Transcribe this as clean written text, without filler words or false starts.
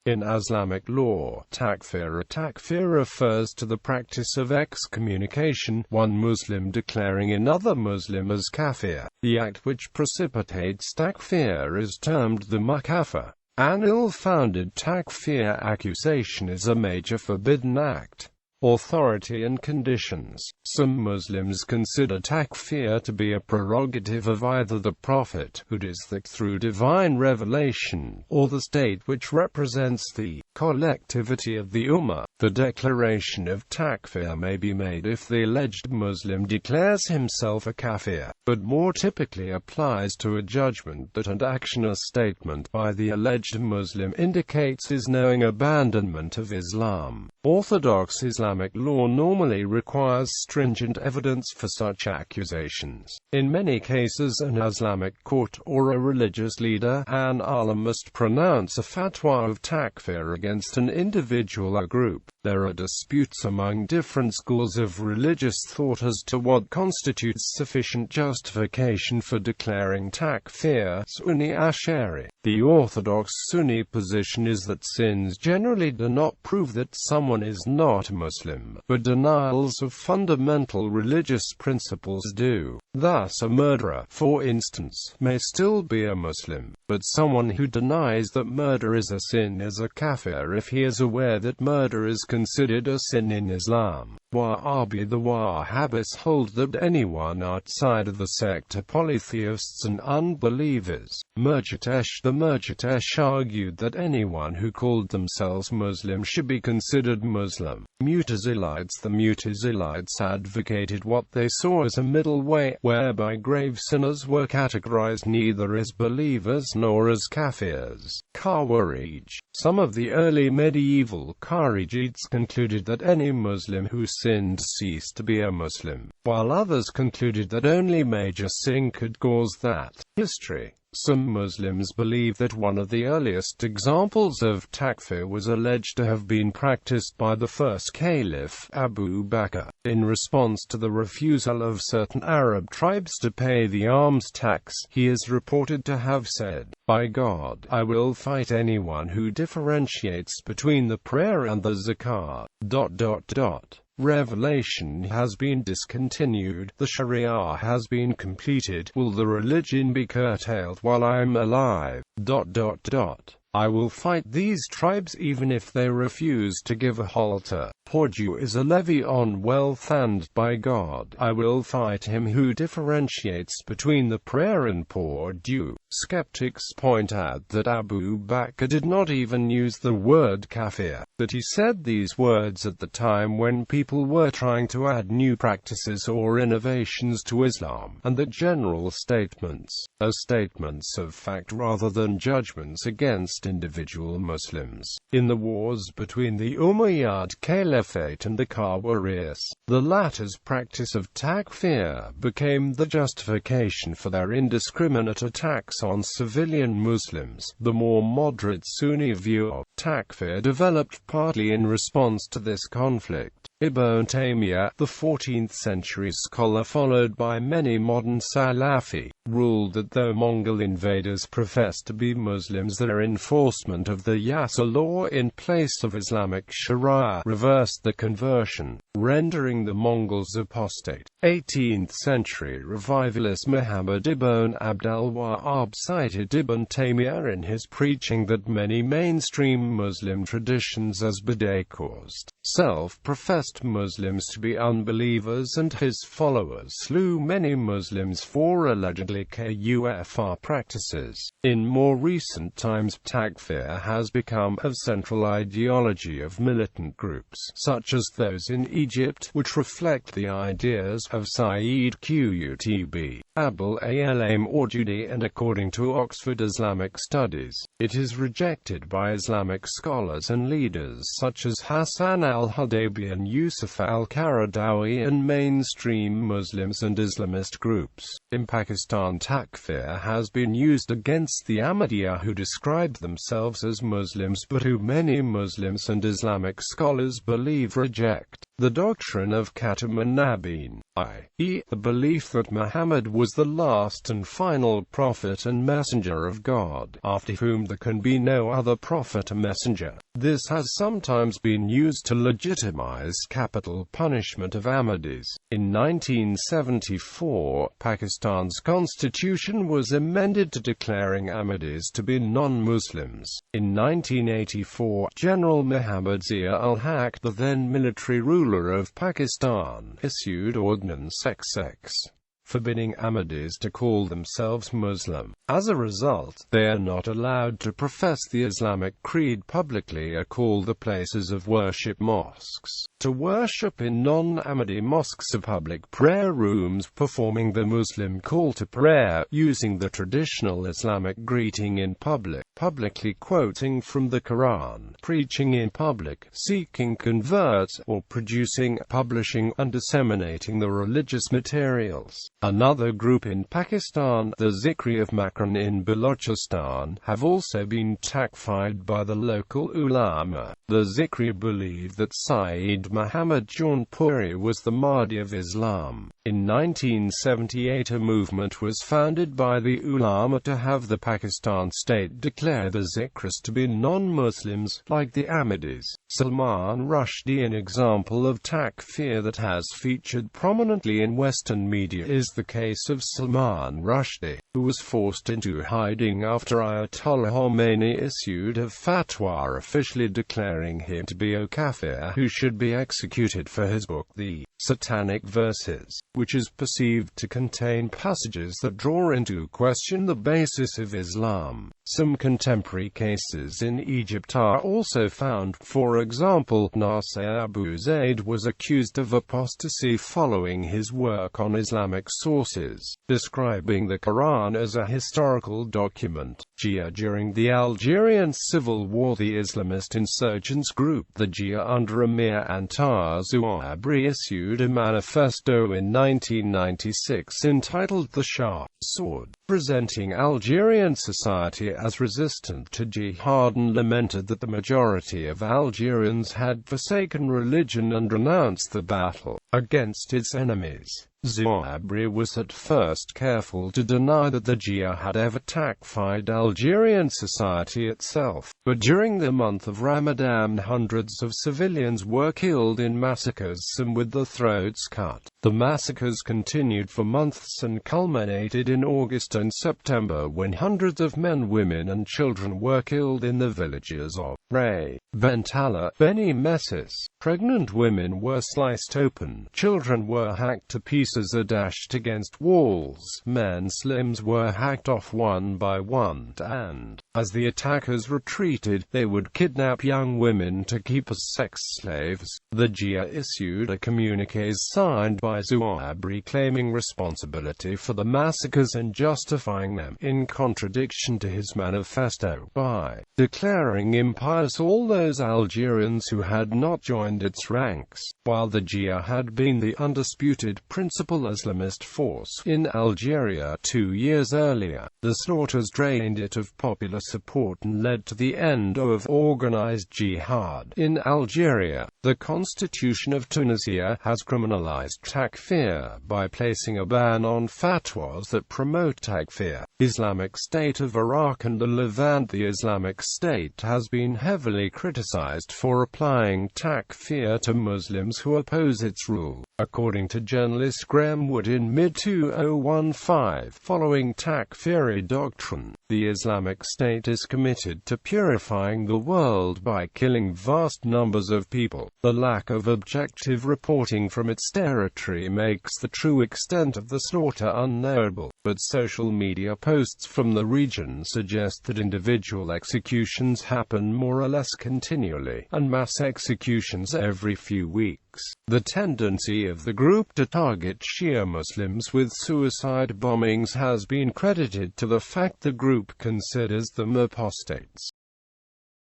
In Islamic law, takfir refers to the practice of excommunication, one Muslim declaring another Muslim as kafir. The act which precipitates takfir is termed the mukaffir. An ill-founded takfir accusation is a major forbidden act. Authority and conditions. Some Muslims consider takfir to be a prerogative of either the Prophet, who does that through divine revelation, or the state which represents the collectivity of the Ummah. The declaration of takfir may be made if the alleged Muslim declares himself a kafir, but more typically applies to a judgment that an action or statement by the alleged Muslim indicates his knowing abandonment of Islam. Orthodox Islamic law normally requires stringent evidence for such accusations. In many cases, an Islamic court or a religious leader, an alim, must pronounce a fatwa of takfir against an individual or group. There are disputes among different schools of religious thought as to what constitutes sufficient justification for declaring takfir. Sunni Ash'ari. The orthodox Sunni position is that sins generally do not prove that someone is not Muslim, but denials of fundamental religious principles do. Thus, a murderer, for instance, may still be a Muslim, but someone who denies that murder is a sin is a kafir if he is aware that murder is considered a sin in Islam. The Wahhabis hold that anyone outside of the sect are polytheists and unbelievers. The Murjitesh argued that anyone who called themselves Muslim should be considered Muslim. The Mutazilites advocated what they saw as a middle way, whereby grave sinners were categorized neither as believers nor as kafirs. Khawarij. Some of the early medieval Kharijites concluded that any Muslim who sinned ceased to be a Muslim, while others concluded that only major sin could cause that. History. Some Muslims believe that one of the earliest examples of takfir was alleged to have been practiced by the first caliph, Abu Bakr, in response to the refusal of certain Arab tribes to pay the alms tax. He is reported to have said, "By God, I will fight anyone who differentiates between the prayer and the zakah." Revelation has been discontinued, the Sharia has been completed, will the religion be curtailed while I am alive? I will fight these tribes even if they refuse to give a halter. Poor Jew is a levy on wealth, and, by God, I will fight him who differentiates between the prayer and poor Jew. Skeptics point out that Abu Bakr did not even use the word kafir, that he said these words at the time when people were trying to add new practices or innovations to Islam, and that general statements are statements of fact rather than judgments against individual Muslims. In the wars between the Umayyad Caliphate and the Khawaris, the latter's practice of takfir became the justification for their indiscriminate attacks on civilian Muslims. The more moderate Sunni view of takfir developed partly in response to this conflict. Ibn Taymiyyah, the 14th-century scholar followed by many modern Salafi, ruled that though Mongol invaders professed to be Muslims, their enforcement of the Yasir law in place of Islamic Sharia reversed the conversion, rendering the Mongols apostate. 18th-century revivalist Muhammad ibn Abdul Wahhab cited Ibn Taymiyyah in his preaching that many mainstream Muslim traditions as bid'ah caused self-professed Muslims to be unbelievers, and his followers slew many Muslims for allegedly kufr practices. In more recent times, takfir has become a central ideology of militant groups, such as those in Egypt, which reflect the ideas of Sayyid Qutb, Abul Alam Awjudi, and according to Oxford Islamic Studies, it is rejected by Islamic scholars and leaders such as Hassan al-Hadabi and Yusuf al-Qaradawi, and mainstream Muslims and Islamist groups. In Pakistan, takfir has been used against the Ahmadiyya, who describe themselves as Muslims but who many Muslims and Islamic scholars believe reject The doctrine of Khatamun Nabiyyin, i.e., the belief that Muhammad was the last and final prophet and messenger of God, after whom there can be no other prophet or messenger. This has sometimes been used to legitimize capital punishment of Ahmadis. In 1974, Pakistan's constitution was amended to declaring Ahmadis to be non-Muslims. In 1984, General Muhammad Zia-ul-Haq, the then military ruler of Pakistan, issued Ordinance XX, forbidding Ahmadis to call themselves Muslim. As a result, they are not allowed to profess the Islamic creed publicly or call the places of worship mosques. To worship in non-Ahmadi mosques or public prayer rooms, performing the Muslim call to prayer, using the traditional Islamic greeting in public, publicly quoting from the Quran, preaching in public, seeking converts, or producing, publishing, and disseminating the religious materials. Another group in Pakistan, the Zikri of Makran in Balochistan, have also been takfired by the local ulama. The Zikri believe that Sayyid Muhammad Jaunpuri was the Mahdi of Islam. In 1978, a movement was founded by the ulama to have the Pakistan state declare the Zikris to be non-Muslims, like the Ahmadis. Salman Rushdie, an example of takfir that has featured prominently in Western media, is the case of Salman Rushdie, who was forced into hiding after Ayatollah Khomeini issued a fatwa officially declaring him to be a kafir who should be executed for his book The Satanic Verses, which is perceived to contain passages that draw into question the basis of Islam. Some contemporary cases in Egypt are also found. For example, Nasser Abu Zaid was accused of apostasy following his work on Islamic sources, describing the Quran as a historical document. During the Algerian Civil War, the Islamist insurgents group the Jia under Emir Antar Zouabri issued a manifesto in 1996 entitled The Shah Sword, presenting Algerian society as resistant to jihad, and lamented that the majority of Algerians had forsaken religion and renounced the battle against its enemies. Zouabri was at first careful to deny that the Jia had ever takfired Algerian society itself, but during the month of Ramadan hundreds of civilians were killed in massacres, some with their throats cut. The massacres continued for months and culminated in August and September, when hundreds of men, women and children were killed in the villages of Ray, Bentala, Beni Messis. Pregnant women were sliced open, children were hacked to pieces or dashed against walls, men's limbs were hacked off one by one, and, as the attackers retreated, they would kidnap young women to keep as sex slaves. The Jia issued a communiqué signed by Zouabri claiming responsibility for the massacres and justifying them, in contradiction to his manifesto, by declaring impious all those Algerians who had not joined its ranks. While the Jia had been the undisputed principal Islamist force in Algeria 2 years earlier, the slaughters drained it of popular support and led to the end of organized jihad in Algeria. The Constitution of Tunisia has criminalized takfir by placing a ban on fatwas that promote takfir. Islamic State of Iraq and the Levant. The Islamic State has been heavily criticized for applying takfir to Muslims who oppose its rule. According to journalist Graham Wood in mid-2015, following takfiri doctrine, the Islamic State is committed to purifying the world by killing vast numbers of people. The lack of objective reporting from its territory makes the true extent of the slaughter unknowable, but social media posts from the region suggest that individual executions happen more or less continually, and mass executions every few weeks. The tendency of the group to target Shia Muslims with suicide bombings has been credited to the fact the group considers them apostates.